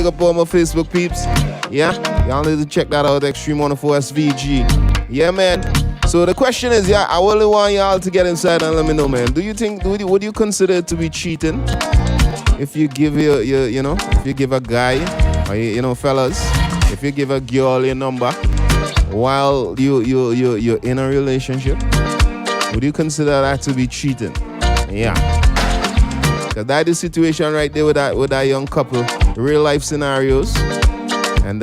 big up all my Facebook peeps. Yeah, y'all need to check that out, Extreme 104 SVG. Yeah, man. So the question is, yeah, I really want y'all to get inside and let me know, man. Do you think, would you consider it to be cheating if you give if you give a guy, or fellas, if you give a girl your number while you're in a relationship? Would you consider that to be cheating? Yeah. Because that's the situation right there with that young couple. Real life scenarios. And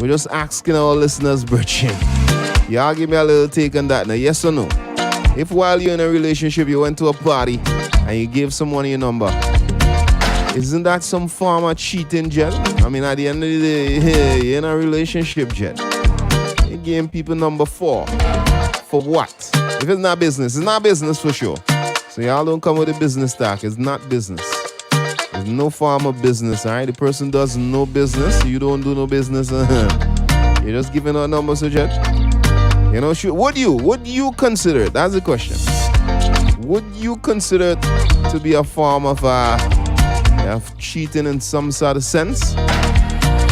we're just asking our listeners, Birching. Y'all give me a little take on that now. Yes or no? If while you're in a relationship, you went to a party and you gave someone your number, isn't that some form of cheating, Jet? I mean, at the end of the day, you're in a relationship, Jet. You're giving people number 4. For what? If it's not business for sure. So y'all don't come with a business talk. It's not business. There's no form of business, all right? The person does no business. You don't do no business. You're just giving out numbers, so Jet. Would you consider it? That's the question. Would you consider it to be a form of cheating in some sort of sense?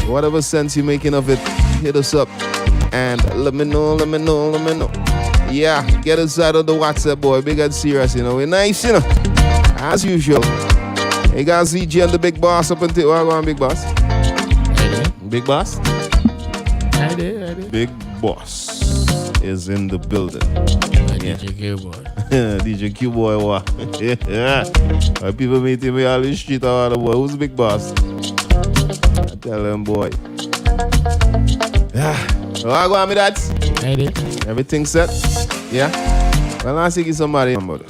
Whatever sense you're making of it, hit us up and let me know. Yeah, get inside of the WhatsApp, boy. Big and serious, we're nice, as usual. Hey guys, CG and the Big Boss up until we're going, Big Boss. Big Boss? I did. Big Boss is in the building. DJ Q boy. DJ Q boy, what? Yeah. People meeting me all in the street, boy. Who's the Big Boss? I tell them, boy. Yeah. So I go on with that. I did. Everything set? Yeah. Well, I give somebody number.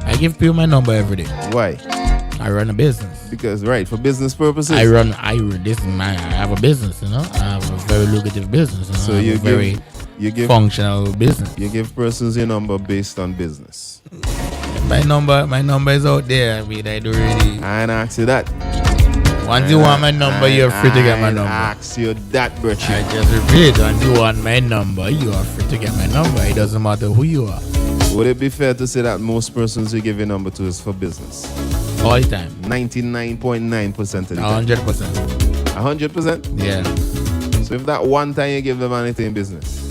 I give people my number every day. Why? I run a business. Because, right, for business purposes. I have a business, I have a very lucrative business. So you give functional business. You give persons your number based on business. My number is out there. I mean, I do really. I ain't ask you that. Once you want my number, you're free to get my number. I ask you that, bro. I just repeat. Once you want my number, you are free to get my number. It doesn't matter who you are. Would it be fair to say that most persons you give your number to is for business? All the time. 99.9% of the time. 100%. 100%? Yeah. So if that one time you give them anything in business,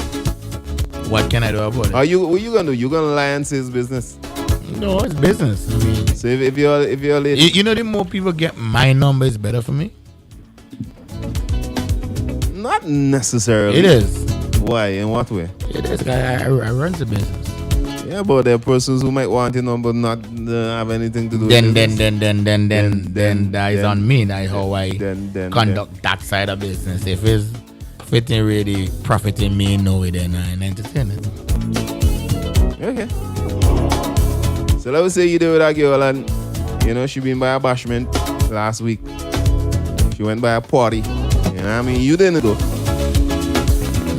what can I do about it? What you gonna do? You gonna lie and say it's business? No, it's business. I mean, so if you're late, the more people get my number, it's better for me. Not necessarily. It is. Why? In what way? It is. I run the business. Yeah, but there are persons who might want your number not have anything to do with it. Then that is on me. That's how I conduct that side of business. If it's fitting really profiting me, no, then I entertain it. Okay. So let's say you do with that girl and, she been by a bashment last week. She went by a party. You know what I mean? You didn't go.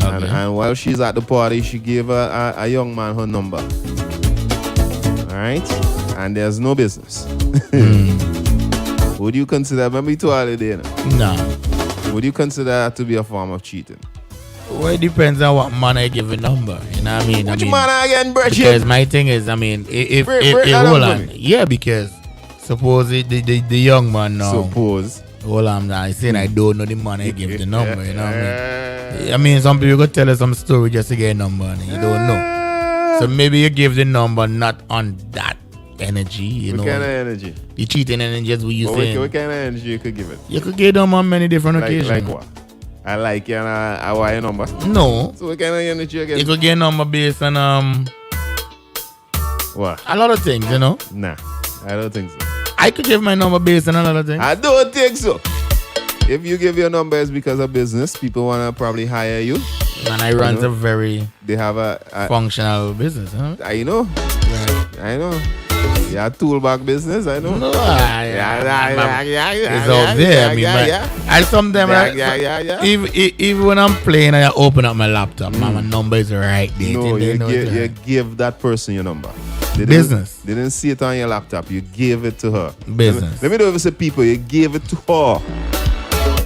Okay. And while she's at the party, she gave a young man her number. Alright? And there's no business. Would you consider, maybe too early there? No. Would you consider that to be a form of cheating? Well, it depends on what man I give a number. You know what I mean? Which man again, bro? Because my thing is, I mean, if hold on. Yeah, because suppose the young man now. Suppose. Hold on, I saying I don't know the man I give the number, you know what I mean? I mean, some people go tell us some story just to get a number and you don't know. So maybe you give the number not on that energy, you know. What kind of energy? The cheating energy is what you saying. What kind of energy you could give it? You could give them on many different occasions. Like what? I like you and I want your number. No. So what kind of energy you get? You could get a number based on what? A lot of things, you know. Nah, I don't think so. I could give my number based on a lot of things. I don't think so. If you give your number, it's because of business. People want to probably hire you. And I run a very functional business. Huh? I know. Right. I know. Yeah, toolbox business, I know. No, it's out there. I mean, I sometimes, even when I'm playing, I open up my laptop. My number is right there. No, you give that person your number. They didn't see it on your laptop. You gave it to her. Business. Let me know if it's a people. You gave it to her.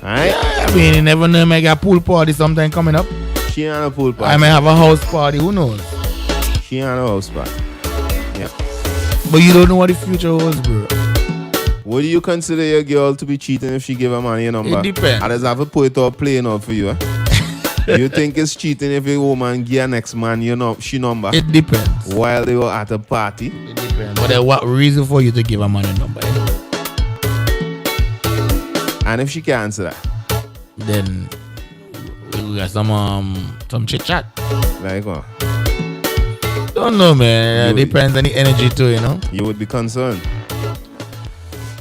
Alright? Yeah, I mean, you never know. I might get a pool party sometime coming up. She ain't a pool party. I might have a house party. Who knows? She ain't a house party. Yeah. But you don't know what the future holds, bro. Would you consider your girl to be cheating if she give a man your number? It depends. I just have to put it up playing out for you. You think it's cheating if a woman give a next man she number? It depends. While they were at a party? It depends. But then what reason for you to give a man a number? And if she can't answer that? Then we got some chit chat. Like what? Don't know, man. It depends on the energy too, you know. You would be concerned.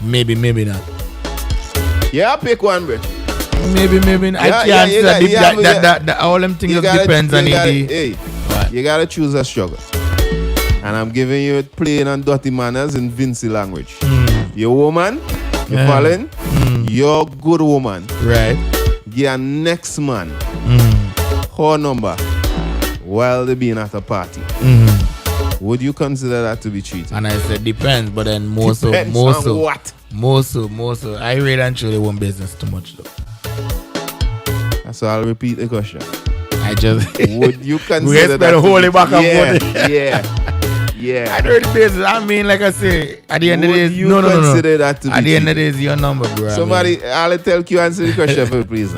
Maybe not. Yeah, pick one, bro. Maybe not. I can't say that all them things depends on it. You gotta choose a struggle. And I'm giving you plain and dirty manners in Vinci language. You're a woman, you're following, you're a good woman. Right. Give a next man her number while they being at a party. Would you consider that to be cheating? And I said depends, but then more so. What? More so. I really and truly want business too much though. So I'll repeat the question. I just would you consider we that? Holy back and forth. Yeah. I know the business. I mean, like I say, at the end of the day, no. Consider that to be at the end of the cheating? day, it's your number, bro. Somebody, I'll tell you answer the question for please.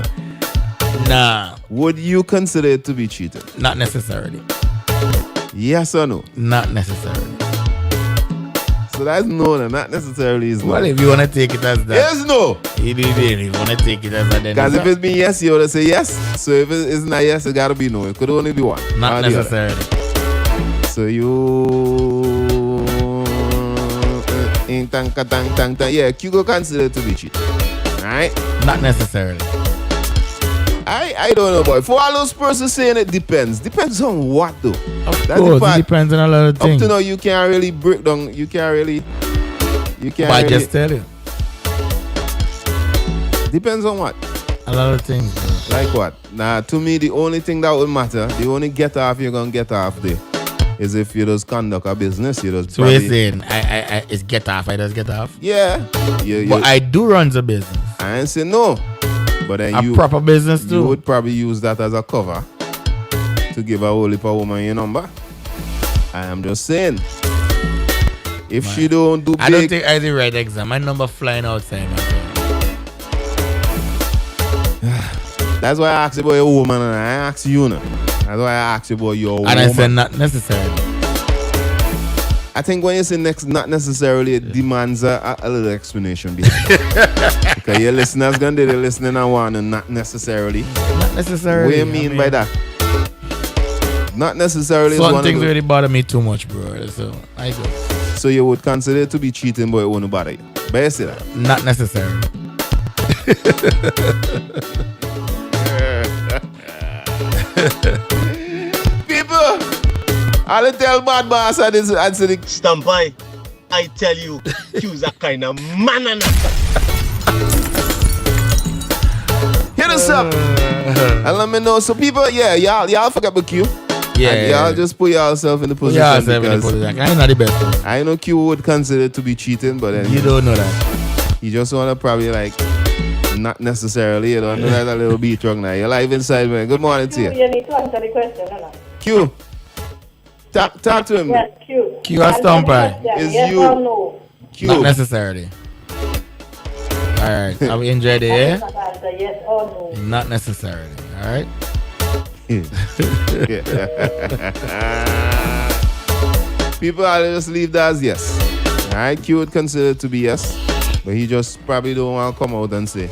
Nah. Would you consider it to be cheating? Not necessarily. Yes or no? Not necessarily. So that's no, not necessarily is no. Well, if you want to take it as that. Yes, no. If you want to take it as that, then. Because if it's been yes, you would say yes. So if it's not yes, it got to be no. It could only be one. Not necessarily. So you. Yeah, you go consider it to be cheating. Alright? Not necessarily. I don't know, boy. For all those persons saying it depends. Depends on what, though? Of course, it depends on a lot of things. Up to now, you can't really break down. You can't really. But I just tell you. Depends on what? A lot of things, bro. Like what? Nah, to me, the only thing that would matter, the only get off you're going to get off there, is if you just conduct a business. You just so you're saying, it's get off, I just get off? Yeah. But I do run the business. I ain't say no. But then a proper business too. You would probably use that as a cover to give a whole heap of woman your number. I am just saying. If she don't do I don't think I did the right exam. My number flying outside, my friend. That's why I asked you about your woman and I asked you now. That's why I asked you about your woman. And I said not necessarily. I think when you say next, not necessarily, it demands a little explanation behind it. Because your listeners going to be listening and want to not necessarily. Not necessarily. What do you mean by that? Not necessarily. Some things really bother me too much, bro. So I go. So you would consider it to be cheating, but it won't bother you. But you say that? Not necessarily. People, I'll tell bad boss and answer the Stampy, I tell you, you's a kind of man and hit us up and let me know. So people, yeah, y'all forget about Q. Yeah, and y'all just put yourself in the position. Yeah, I'm not the best. I know Q would consider it to be cheating, but then you don't know that. You just want to probably like not necessarily. You don't know that a little beat wrong now. You're live inside, man. Good morning to you. You need to answer the question, no? Q. Talk to him. Yes, Q. Q or Stampy? Is yes you? Or no? Q. Not necessarily. Alright, have we enjoyed it, yeah? Yes or no? Not necessarily, alright? People are just leave that as yes. Alright, Q would consider it to be yes. But he just probably don't want to come out and say.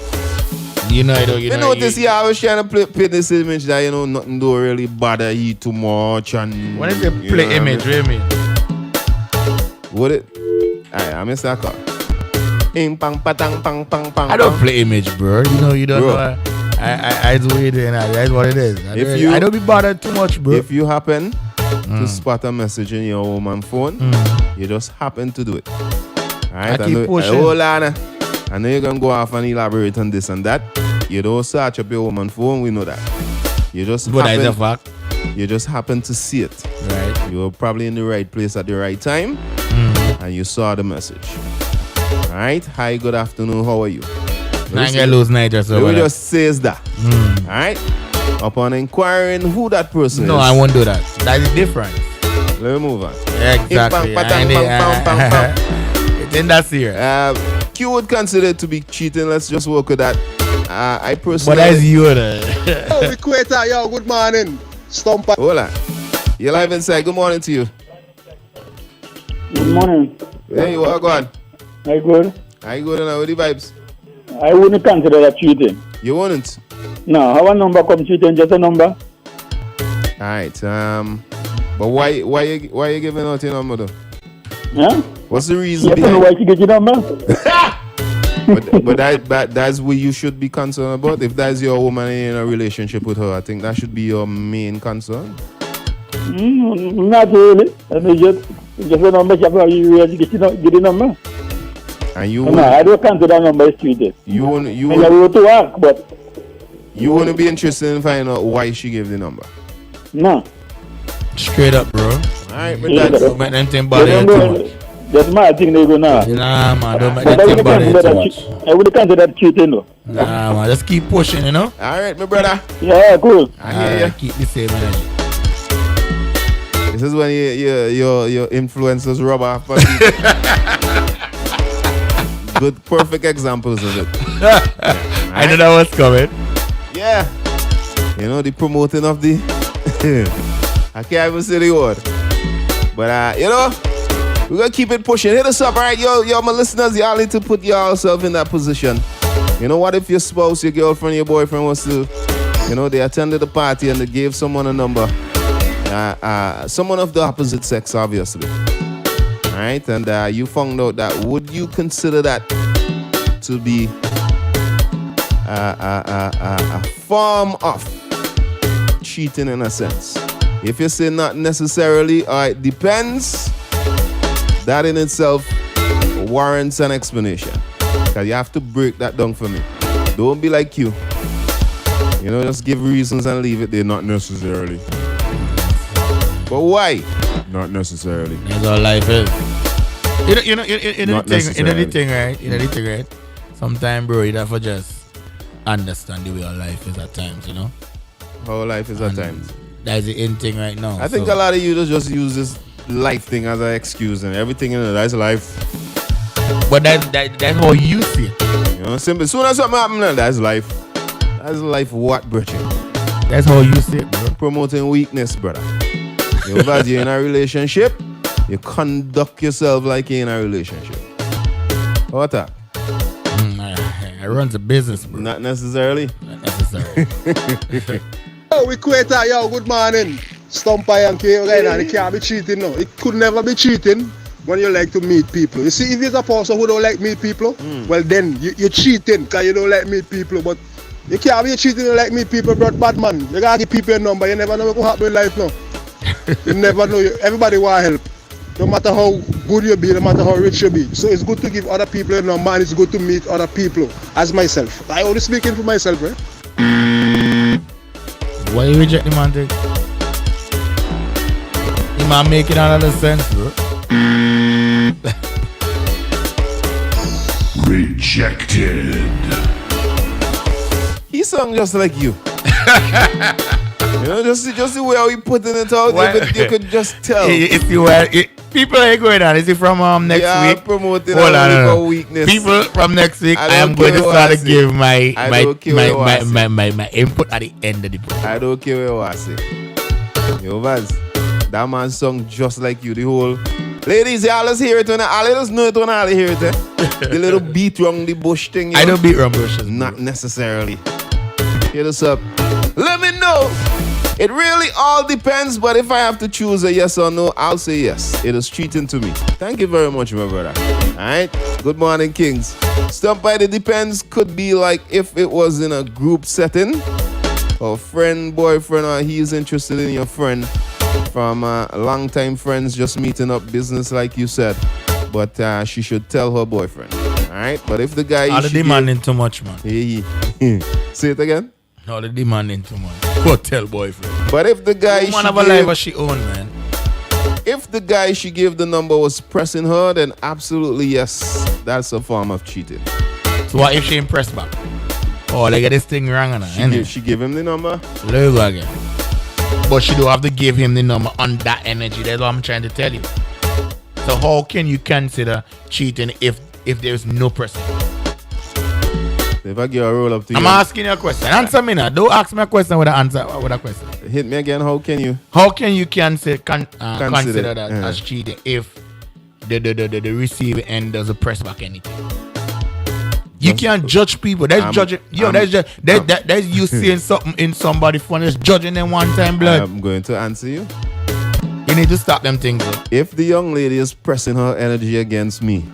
You notice I was trying to play this image that, you know, nothing do really bother you too much. And when is the play image, what do you mean? Would it? Alright, I missed that call. I don't play image, bro. You don't know. I do it and that's what it is. I don't be bothered too much, bro. If you happen to spot a message in your woman's phone, you just happen to do it. Alright, I keep pushing. Hold on. I know you're going to go off and elaborate on this and that. You don't search up your woman's phone, we know that. You just but that's a fact. You just happen to see it. Right. You were probably in the right place at the right time and you saw the message. Alright? Hi, good afternoon, how are you? I ain't lose night or so. It just says that. Alright? Upon inquiring who that person is. No, I won't do that. That is different. Let me move on. Exactly. It's in that here. Q would consider it to be cheating. Let's just work with that. I personally. But that's you there. Yo, Equator, yo, good morning. Stumper. Hold on. You're live inside. Good morning to you. Good morning. Hey, what go on? I good. I good now with the vibes. I wouldn't consider that cheating. You wouldn't? No, how a number come cheating? Just a number. Alright, but why you giving out your number though? Yeah? What's the reason You don't know behind why she get your number? but that's what you should be concerned about. If that's your woman and you're in a relationship with her, I think that should be your main concern. Not really. I mean, just a number. You really get your number. And you No, I don't consider that number is cheating. you I wrote to work, but wouldn't be interested in finding out why she gave the number. no. Straight up, bro. Alright, but Yeah, that's Don't make them think about it too much. That's my thing they go now. Nah, man, don't make But them think about it too much. I wouldn't consider that cheating though. Nah, man, just keep pushing, you know? alright, my brother. Yeah, cool. I hear ya. Keep the same energy. This is when your influencers rub off on people. Good, perfect examples of it. I know that was coming. Yeah. You know, the promoting of the... I can't even say the word. But, you know, we're going to keep it pushing. Hit us up, all right? Yo, my listeners, y'all need to put yourself in that position. You know, what if your spouse, your girlfriend, your boyfriend wants to... You know, they attended the party and they gave someone a number. Someone of the opposite sex, obviously. All right? And you found out that. Would you consider that to be a form of cheating in a sense? If you say not necessarily, it depends. That in itself warrants an explanation. Because you have to break that down for me. Don't be like you. You know, just give reasons and leave it there. Not necessarily. But why? Not necessarily. That's all life is. You know the thing, right? Sometimes, bro, you have to just understand the way our life is at times, you know? How life is at times. That's the in thing right now. I think a lot of you just use this life thing as an excuse and everything in it. That's life. But that's how you see it. You know, simple. Soon as something happens, that's life. That's life what, Bridget? That's how you see it, bro. Promoting weakness, brother. You're in a relationship, you conduct yourself like you're in a relationship. What that? I run the business, bro. Not necessarily. Not necessarily. Yo, Equator, yo, good morning. Stumper and K right now, it can't be cheating now. It could never be cheating when you like to meet people. You see, if you're a person who don't like meet people, well then you're cheating because you don't like meet people. But you can't be cheating and like meet people, bro. Bad man. You gotta give people a number. You never know what's going to happen in life now. You never know. Everybody want help. No matter how good you be, no matter how rich you be. So it's good to give other people a number and it's good to meet other people as myself. I only speaking for myself, right? Why you reject the man thing? The man make it out of sense, bro. Rejected. He sung just like you. You know, just the way how he putting it out, you could just tell. People are going on. Is it from next week? Promoting Hold on. weakness. People from next week, I am going to start to give my input at the end of the program. I don't care what I say. Yo, Vaz, that man sung just like you. The whole ladies, y'all let's hear it when I let us know it when I hear it. The little beat wrong the bush thing. I don't beat wrong bushes. Not necessarily. Hit us up. Let me know. It really all depends, but if I have to choose a yes or no, I'll say yes. It is cheating to me. Thank you very much, my brother. Alright? Good morning, Kings. Stuff by the depends could be like if it was in a group setting, or friend, boyfriend, or he's interested in your friend from long-time friends just meeting up business like you said. But she should tell her boyfriend. Alright? But if the guy All the demanding too much, man. Say it again? All the demanding too much. Hotel boyfriend. But if the guy woman have a life of she own, man. If the guy she gave the number was pressing her, then absolutely yes, that's a form of cheating. So what if she impressed back? Oh, they get this thing wrong on her. She give him the number. There you go again. But she don't have to give him the number on that energy. That's what I'm trying to tell you. So how can you consider cheating if if there is no pressing? If I give a roll up to you. I'm asking you a question. Answer me now. Don't ask me a question with an answer with a question. Hit me again. How can you? How can you consider that Yeah. as cheating if the receiving end doesn't press back anything? You can't judge people. That's judging. That's you seeing something in somebody for just judging them one time, blood. I'm going to answer you. You need to stop them things. Though. If the young lady is pressing her energy against me,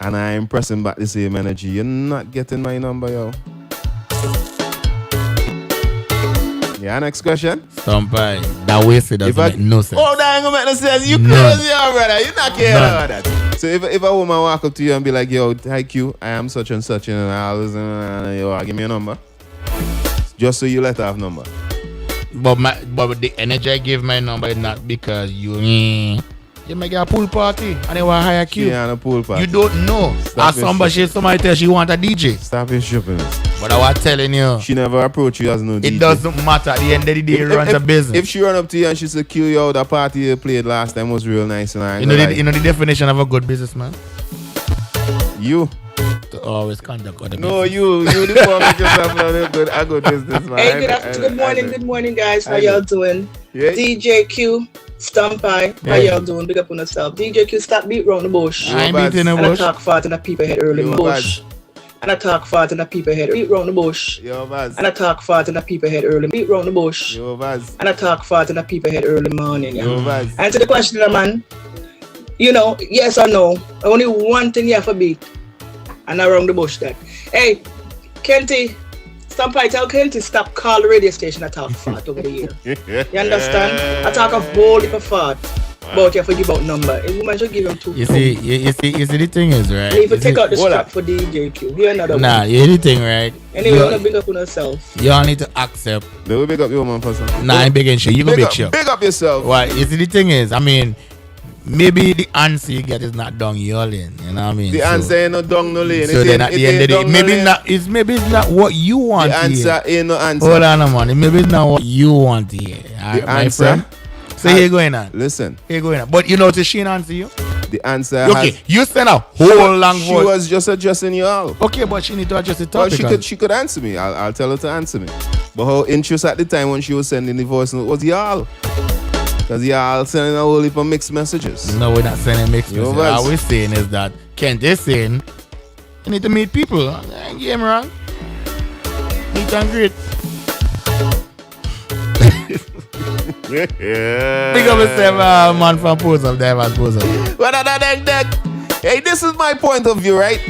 and I am pressing back the same energy, you're not getting my number, yo. Yeah, next question. Stumpy, that way it doesn't make no sense. Oh, that ain't gonna make no sense. You crazy, yo, brother. You not care about that. So if a woman walk up to you and be like, yo, hi Q, I am such and such, and I always, yo, give me a number. Just so you let her have number. But the energy I give my number is not because you make a pool party and they want to hire Q. Yeah, on a pool party. You don't know. As somebody tell she want a DJ. Stop your shipping. But I was telling you. She never approach you as no DJ. It doesn't matter. At the end of the day, it runs a business. If she run up to you and she said, Q, yo, the party you played last time was real nice. And you know the definition of a good businessman? You. To always conduct other No, business. you the make yourself a good businessman. Hey, good morning, guys. How y'all doing? Yeah. DJ Q, Stumpy. How y'all doing? Big up on yourself. DJ Q, stop beat round the bush. I ain't beating the And I bush. talk fart in the people head early in the bush. And I talk fart in the people head beat round the bush. Yo, Baz. And I talk fart in the people head early beat round the bush. Yo, Baz. And I talk fart in the people head early morning. Yeah. Yo, Baz. And to the question, man, you know, yes or no, only one thing you have to beat. And around the bush that. Hey, Kenty, Stumpy, tell Kenty stop call the radio station I talk fart over the year. You understand? I talk a whole heap of fart. But you have to give out number. A woman should give him 2. You see the thing is, right? If you take out the strap for DJ Q, here another one. Nah, you the thing, right? Anyway, you want to big up on yourself. You all need to accept. They will big up your woman for something. Nah, I ain't begging shit. You go big shit. Big up yourself. Why? You see the thing is, I mean, maybe the answer you get is not down your lane. You know what I mean? The answer ain't no dung no lane. So then at the end of the day, maybe it's not what you want the to hear. answer ain't no answer. Hold on a minute. Maybe it's not what you want to hear. The answer. Friend? So here going on. Listen. Here going on. But you know to Shane answer you? The answer Okay, you send a whole long She voice. was just addressing you all. Okay, but she need to adjust the Well, topic. she could answer me. I'll tell her to answer me. But her interest at the time when she was sending the voice note was y'all. Because y'all sending a whole heap of mixed messages. No, we're not sending mixed Yo, messages. Vaz. All we're saying is that Kent is saying you need to meet people. I ain't game wrong. Meet and greet. Big up yourself, man, from Pose Up, there, man, Pose Up. Hey, this is my point of view, right?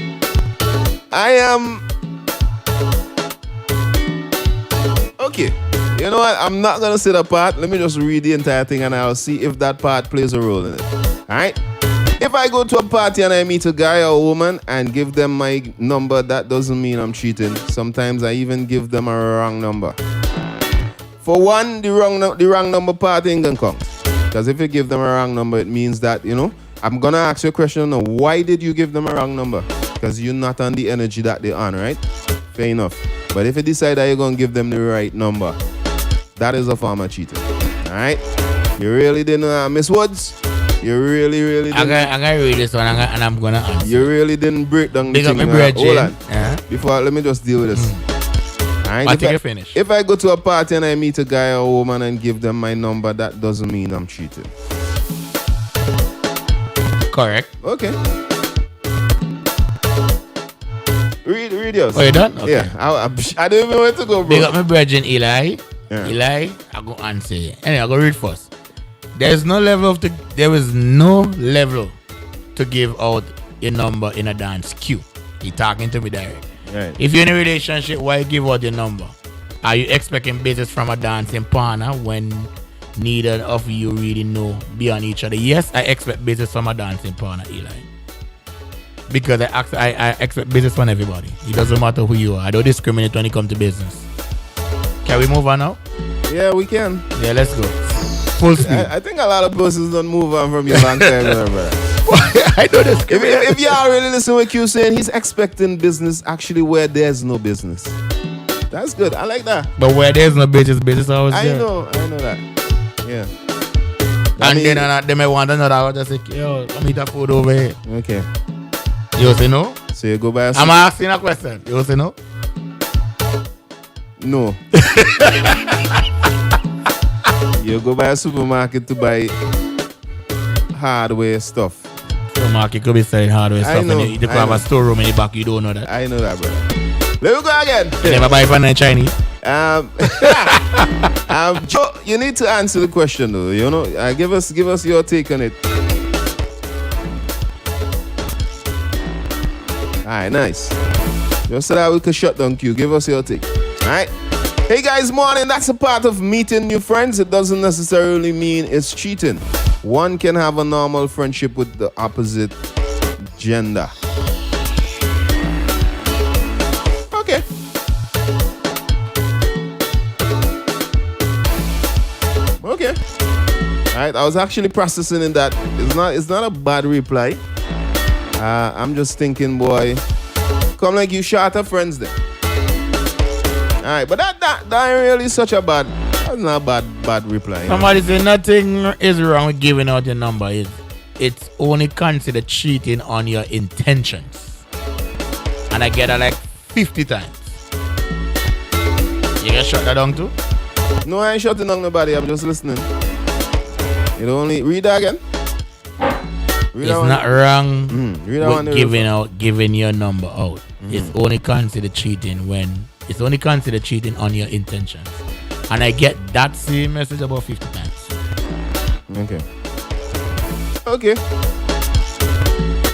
I am... Okay. You know what? I'm not going to sit apart. Let me just read the entire thing and I'll see if that part plays a role in it. Alright? If I go to a party and I meet a guy or a woman and give them my number, that doesn't mean I'm cheating. Sometimes I even give them a wrong number. For one, the wrong number part ain't gonna come. Because if you give them a wrong number, it means that, you know, I'm gonna ask you a question now. Why did you give them a wrong number? Because you're not on the energy that they're on, right? Fair enough. But if you decide that you're gonna give them the right number, that is a form of cheating. Alright? You really didn't, Miss Woods? You really didn't. I'm gonna read this one and I'm gonna answer. You really didn't break down the Big up thing. my bread, Hold on. Yeah. Before, let me just deal with this. Alright? Until you finish. If I go to a party and I meet a guy or a woman and give them my number, that doesn't mean I'm cheating. Correct. Okay. Read yours. Oh, you done? Okay. Yeah. I don't even know where to go, bro. Big up my brethren, Eli. Yeah. Eli, I go answer you. Anyway, I go read first. There is no level to give out a number in a dance queue. He talking to me direct. Right. If you're in a relationship, why you give out your number? Are you expecting business from a dancing partner when neither of you really know beyond each other? Yes, I expect business from a dancing partner, Eli. Because I expect business from everybody. It doesn't matter who you are. I don't discriminate when it comes to business. Can we move on now? Yeah, we can. Yeah, let's go. Full speed. I think a lot of persons don't move on from you long time, bro. I know this. If y'all really listen to what Q saying, he's expecting business actually where there's no business. That's good. I like that. But where there's no business always I there. know that. Yeah. And then they may want another. I just say, yo, come eat that food over here. Okay. You say no? So you go buy a I'm asking a question. You say no? No. You go buy a supermarket to buy hardware stuff. Supermarket could be selling hardware stuff know, and you could have a storeroom in the back. You don't know that. I know that, brother. Let me go again. You never buy from the Chinese. Joe, you need to answer the question though. You know, give us your take on it. Alright, nice. Just so that we can shut down Q. Give us your take. Alright. Hey guys, morning. That's a part of meeting new friends. It doesn't necessarily mean it's cheating. One can have a normal friendship with the opposite gender. Okay. Okay. Alright, I was actually processing in that. It's not a bad reply. I'm just thinking, boy, come like you shorter friends then. Alright, but that ain't really such a bad. That's not a bad reply. Somebody say nothing is wrong with giving out your number. It's only considered cheating on your intentions. And I get it like 50 times. You get shut that down too? No, I ain't shutting down nobody. I'm just listening. You don't only read that again. It's not wrong with giving your number out. It's only considered cheating when it's only considered cheating on your intentions. And I get that same message about 50 times. Okay.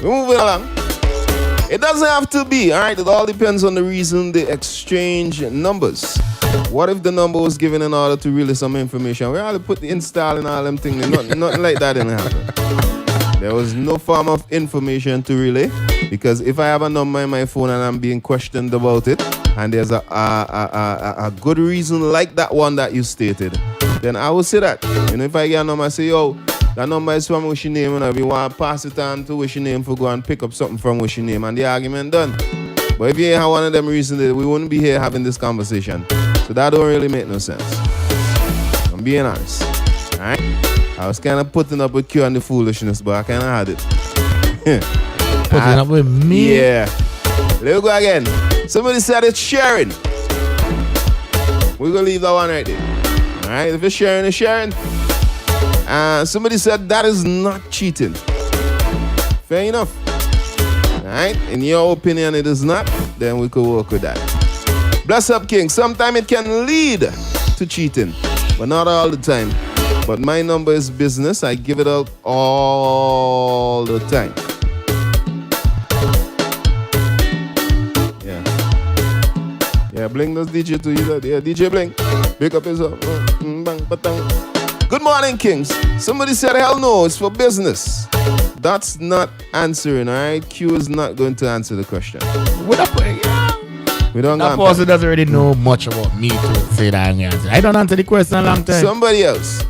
We're moving along. It doesn't have to be, alright? It all depends on the reason they exchange numbers. What if the number was given in order to release some information? We all put the install and all them things. Nothing like that didn't happen. There was no form of information to relay, because if I have a number in my phone and I'm being questioned about it, and there's a good reason like that one that you stated, then I will say that. You know, if I get a number, I say, yo, that number is from Wishy Name, and if you want to pass it on to Wishy Name for go and pick up something from Wishy Name, and the argument done. But if you ain't have one of them reasons, we wouldn't be here having this conversation. So that don't really make no sense. I'm being honest. Alright? I was kind of putting up with Q and the foolishness, but I kind of had it. Putting up with me? Yeah. Let me go again. Somebody said it's sharing. We're going to leave that one right there. Alright? If it's sharing, it's sharing. Somebody said that is not cheating. Fair enough. Alright? In your opinion, it is not. Then we could work with that. Bless up, King. Sometimes it can lead to cheating, but not all the time. But my number is business. I give it out all the time. Yeah, Bling does DJ to you. Yeah, DJ Bling. Pick up his up. Good morning, Kings. Somebody said, hell no, it's for business. That's not answering, all right? Q is not going to answer the question. We don't that person doesn't really know much about me to say that I'm answer. I don't answer the question a long time. Somebody else.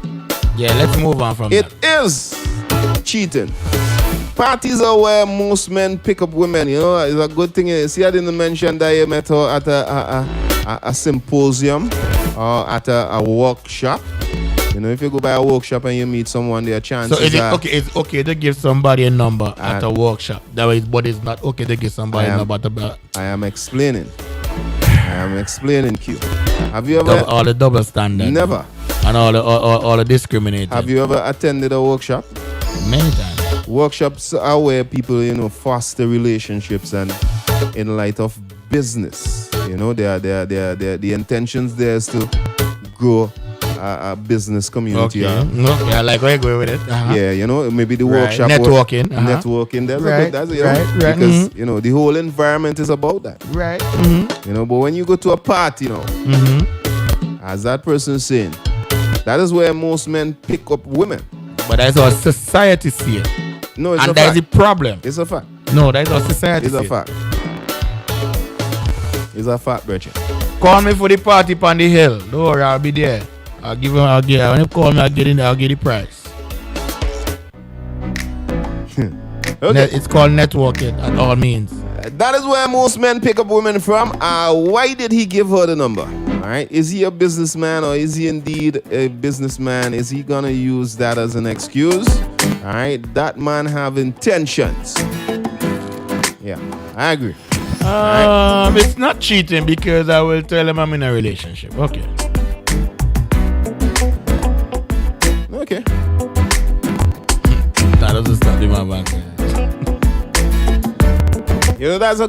Yeah, let's move on from it. It is cheating. Parties are where most men pick up women. You know, it's a good thing. See, I didn't mention that you met her at a symposium or at a workshop. You know, if you go by a workshop and you meet someone, there are chances. So it's okay to give somebody a number at a workshop. That way, but it's not okay to give somebody a number at a. I am explaining, Q. Have you ever all the double standard? Never. And all the discriminating. Have you ever attended a workshop? Many times. Workshops are where people, you know, foster relationships and in light of business. You know, the intentions there is to grow a business community. Okay, I like where you're going with it. Yeah, you know, maybe the workshop networking. Networking. That's right. Because you know the whole environment is about that. Right. You know, but when you go to a party, you know, as that person is saying, that is where most men pick up women. But that's what society see it. No, it's and a that's fact. the problem. It's a fact. No, that's what society It's see a fact. It's a fact, Bridget. Call me for the party on the hill. Don't worry, I'll be there. When you call me, I'll get in there, I'll get the price. Okay. It's called networking at all means. That is where most men pick up women from. Why did he give her the number? All right. Is he a businessman or is he indeed a businessman? Is he going to use that as an excuse? All right. That man have intentions. Yeah, I agree. It's not cheating because I will tell him I'm in a relationship. Okay. Okay. That doesn't stop in my bank. You know, that's a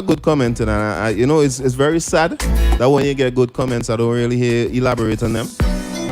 good comment, and it's very sad that when you get good comments, I don't really hear elaborate on them.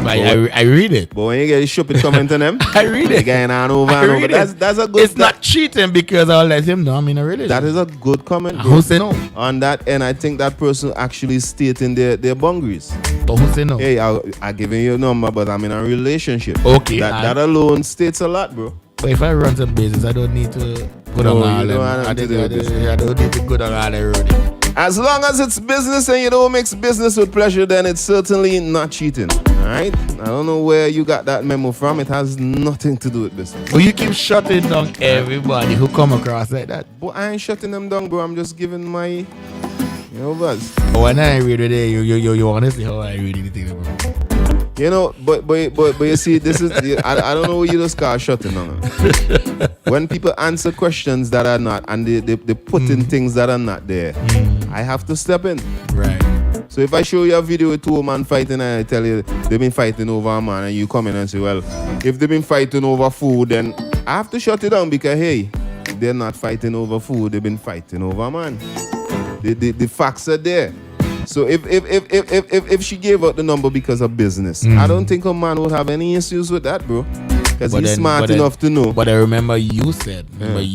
But I read it. But when you get a stupid comment on them, I read it. Again and over and over. That's a good. It's not cheating because I'll let him know I'm in a relationship. That is a good comment. Who say no? On that, and I think that person actually stating their boundaries. But who say no? Hey, I giving you a number, but I'm in a relationship. Okay. That alone states a lot, bro. But if I run some business, I don't need to put on all them. I don't need to go down all the road. As long as it's business and you don't mix business with pleasure, then it's certainly not cheating. Alright? I don't know where you got that memo from. It has nothing to do with business. Well, you keep shutting down everybody who come across like that. But I ain't shutting them down, bro. I'm just giving my buzz. When I read it, you want to see how I read anything, bro. But you see, this is I don't know what you just call shutting down. When people answer questions that are not, and they put in things that are not there, I have to step in. Right. So if I show you a video with 2 women fighting and I tell you they've been fighting over a man, and you come in and say, well, if they've been fighting over food, then I have to shut it down because, hey, they're not fighting over food, they've been fighting over a man. The facts are there. So if she gave out the number because of business, I don't think a man would have any issues with that, bro. Because he's smart enough to know. But I remember you said, right?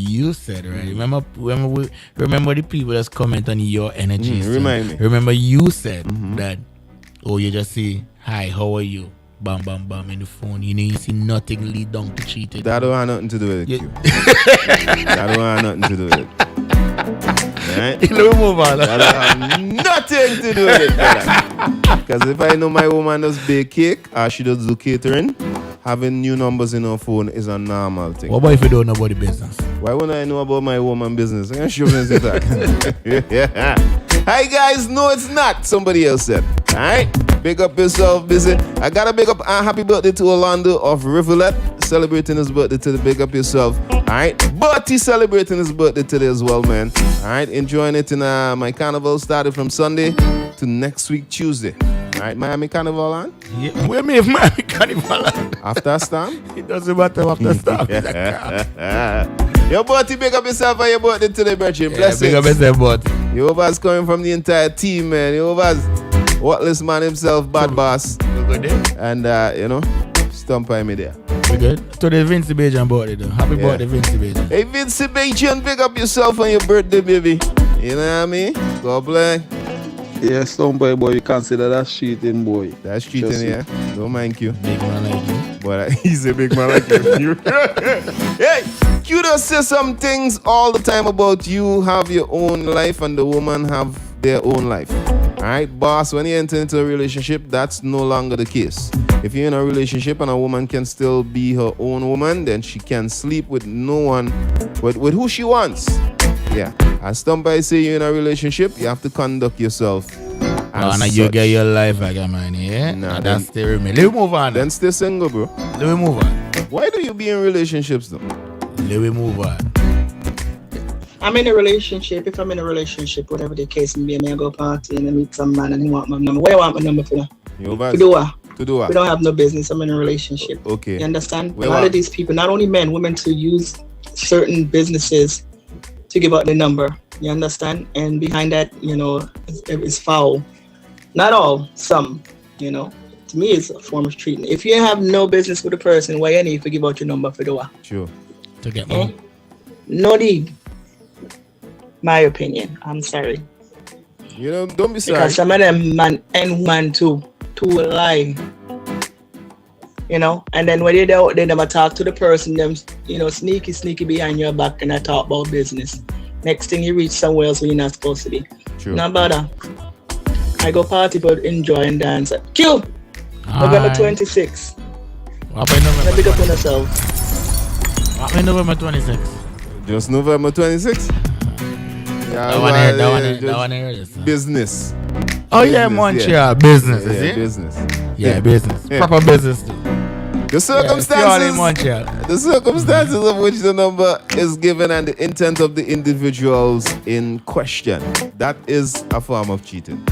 Remember the people that's comment on your energy. Remind me. Remember you said that, you just see, hi, how are you? Bam, bam, bam in the phone. You see nothing lead down to cheating. That don't have nothing to do with it. That don't have nothing to do with it. Right? Let me move on. That don't have nothing to do with it. Because if I know my woman does bake cake or she does do catering, having new numbers in her phone is a normal thing. What about if you don't know about the business? Why wouldn't I know about my woman business? I'm going to show you that. Yeah. Hi guys, no it's not. Somebody else said. Alright? Big up yourself, busy. I gotta big up happy birthday to Orlando of Rivulet. Celebrating his birthday today. Big up yourself. Alright? Bertie celebrating his birthday today as well, man. Alright? Enjoying it in my carnival started from Sunday to next week Tuesday. Alright, Miami Carnival on? Yeah. Where me Miami Carnival on? After a storm? It doesn't matter after storm. Your Bertie, big up yourself on your birthday today, Bertie. Bless big up yourself, Bertie. Your boss coming from the entire team, man. Your boss, Whatless man himself, bad boss. We good there? And, stump by me there. We good? Today, Vinci Bajan birthday, though. Happy birthday, Vinci Bajan. Hey, Vinci Bajan, big up yourself on your birthday, baby. You know what I mean? God bless. Yeah, Stumper boy, you consider that cheating, boy. That's cheating, yeah. Don't mind you. Big man like you. But he's a big man like you. Hey, Q does say some things all the time about you have your own life and the woman have their own life. Alright, boss, when you enter into a relationship, that's no longer the case. If you're in a relationship and a woman can still be her own woman, then she can sleep with no one, with who she wants. Yeah. As somebody say you're in a relationship, you have to conduct yourself. Now you get your life back, man. Yeah? Nah, that's the remedy. Let me move on. Then stay single, bro. Let me move on. Why do you be in relationships, though? Let me move on. I'm in a relationship. If I'm in a relationship, whatever the case may be, I go party and I meet some man and he want my number. Where you want my number for? To do what? To do what? We don't have no business. I'm in a relationship. Okay. You understand? Where a lot what? of these people, not only men, women, to use certain businesses to give out the number. You understand? And behind that, it's foul. Not all, some, To me, it's a form of treatment. If you have no business with a person, why you need to give out your number for the what? Sure. To get money. No need. My opinion. I'm sorry. Don't be sorry. Because some of them man and woman too lie. And then when they're out there, they never talk to the person, them, sneaky behind your back and I talk about business. Next thing you reach somewhere else where you're not supposed to be. True. Not bother. I go party but enjoy and dance. Q! November 26. What happened November? Big up on yourself. What happened November 26? Just November 26th? That one here. Business. Oh yeah, Montreal. Business, Yeah, is it? business. Yeah, business. Proper business too. The circumstances of which the number is given and the intent of the individuals in question. That is a form of cheating.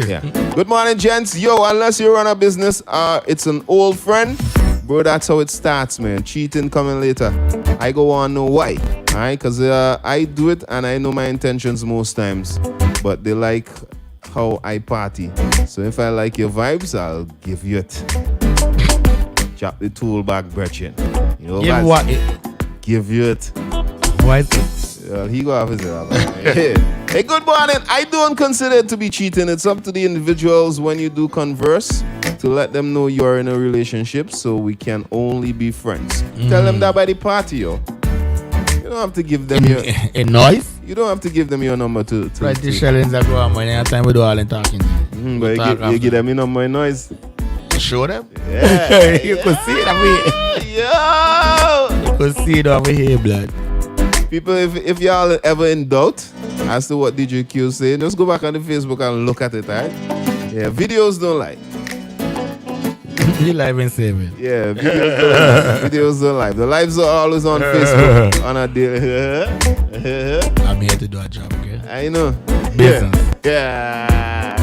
Yeah. Good morning, gents. Yo, unless you run a business, it's an old friend, bro, that's how it starts, man. Cheating coming later. I go on know why. Alright, because I do it and I know my intentions most times. But they like how I party. So if I like your vibes, I'll give you it. Chop the tool back, Bretchen. You know give what? Give you it. Why is it? Well, he go off his head. Hey, good morning. I don't consider it to be cheating. It's up to the individuals when you do converse to let them know you're in a relationship so we can only be friends. Tell them that by the party, yo. You don't have to give them your... A noise? You don't have to give them your number to right, the shellings that go on when you time we do all the talking. But you give them your number and noise. Show them? Yeah. You could see it over here. Yo! You could see it over here, blood. People, if y'all ever in doubt as to what DJ Q say, just go back on the Facebook and look at it, alright? Yeah, videos don't lie. You live and save it. Yeah, videos don't lie. The lives are always on Facebook on a daily. I'm here to do a job, okay? I know. Business. Yeah.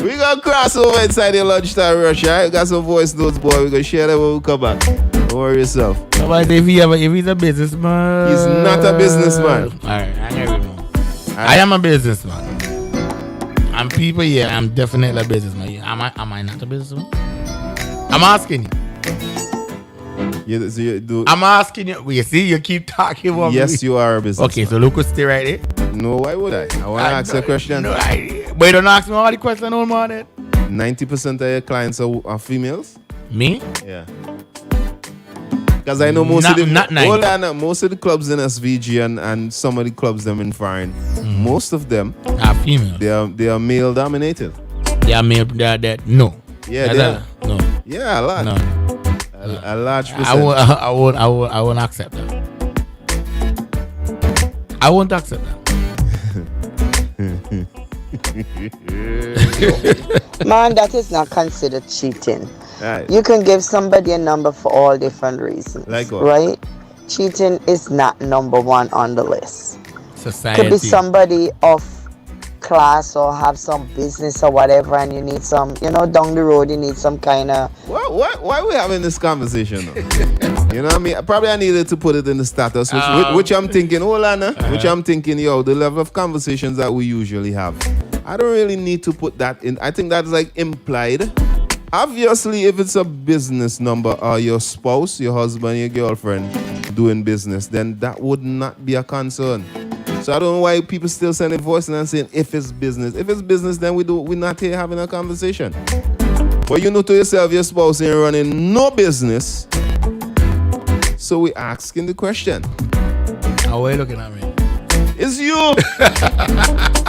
We gonna cross over inside the lunchtime rush, alright? Got some voice notes, boy. We gonna share them when we come back. Don't worry yourself. But if he's a businessman. He's not a businessman. Alright, I never know. I am a businessman. And people, yeah, I'm definitely a businessman. Yeah. Am I not a businessman? I'm asking you. So you do. I'm asking you. You see, you keep talking about Yes, me. you are a businessman. Okay, so look, stay right there. No, why would I? I want to ask you a question. No idea. But you don't ask me all the questions all morning. 90% of your clients are females? Me? Yeah. Because I know most of the not 90. hold on, most of the clubs in SVG and some of the clubs them in foreign, most of them are female. They are male dominated. They are male. They are no. Yeah, they are. No. Yeah, a lot. No. A large percent. I won't accept that. I won't accept that. Man, that is not considered cheating. Right. You can give somebody a number for all different reasons. Like what? Right? Cheating is not number one on the list. Society. Could be somebody of class or have some business or whatever, and you need some, down the road you need some kind of... Why are we having this conversation though? You know what I mean? Probably I needed to put it in the status, which I'm thinking, which I'm thinking, the level of conversations that we usually have. I don't really need to put that in. I think that's like implied. Obviously, if it's a business number or your spouse, your husband, your girlfriend doing business, then that would not be a concern. So I don't know why people still sending voice and saying if it's business. If it's business, then we're not here having a conversation. But you know to yourself, your spouse ain't running no business. So we asking the question. How are you looking at me? It's you.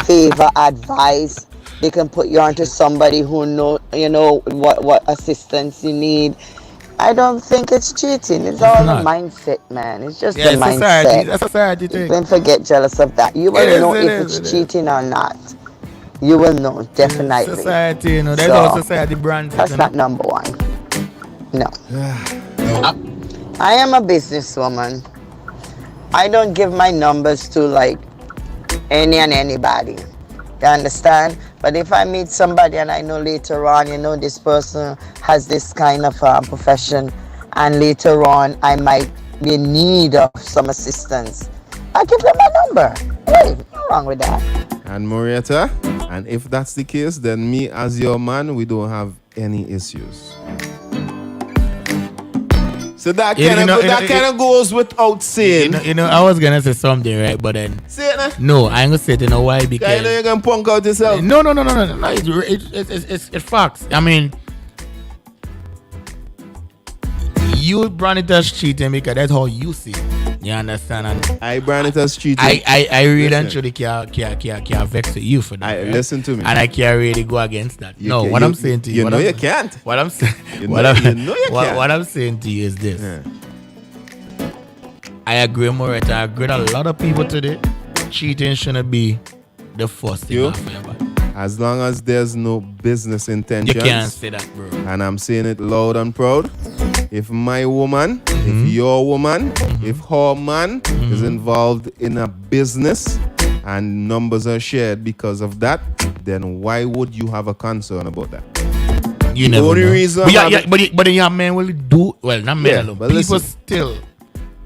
Favor, advice. They can put you onto somebody who know what assistance you need. I don't think it's cheating. It's all a mindset, man. It's just the mindset. That's society thing. Don't forget jealous of that. You will know if it's cheating or not. You will know, definitely. Society, there's all society brands. That's not number one. No. I am a businesswoman. I don't give my numbers to like any and anybody. You understand? But if I meet somebody and I know later on, this person has this kind of profession, and later on I might be in need of some assistance, I give them my number. Hey, nothing wrong with that. And Marietta, and if that's the case, then me as your man, we don't have any issues. So that kind of goes without saying. I was gonna say something, right? But then say it now. No, I ain't gonna say it. Why? Because you're gonna punk out yourself. No. It's facts. I mean, you brand it as cheating because that's how you see it. You understand? And I brand it as cheating. I really and truly can't vex with you for that. Right? Listen to me. And I can't really go against that. I'm saying to you. You can't. What I'm saying. What I'm saying to you is this. Yeah. I agree, Moretta. I agree with a lot of people today. Cheating shouldn't be the first thing off your back. As long as there's no business intentions. You can't say that, bro. And I'm saying it loud and proud. if my woman, if your woman, if her man is involved in a business and numbers are shared because of that, then why would you have a concern about that? You The never only know. reason But then your man will do well, not men Yeah, alone. but People listen. still.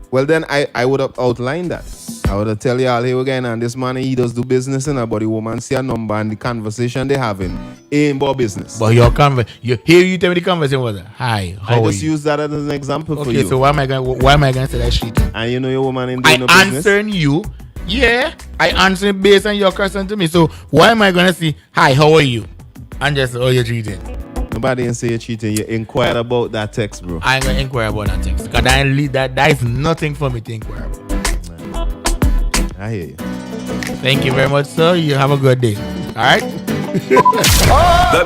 Well, then I would have outlined that. I would have tell y'all, hey, again, and this man, he does do business, but the woman see a number and the conversation they having ain't about business. But you tell me the conversation was hi, I how are just you? use that as an example for Okay, you. so why am I gonna say that shit? And you know your woman ain't I doing no business. answering you. Yeah, I answer based on your question to me. So why am I gonna say hi, how are you? And just you're cheating. Nobody didn't say you're cheating. You inquired about that text, bro. I ain't gonna inquire about that thing. Because that is nothing for me to inquire about. I hear you. Thank you very much, sir. You have a good day. All right. The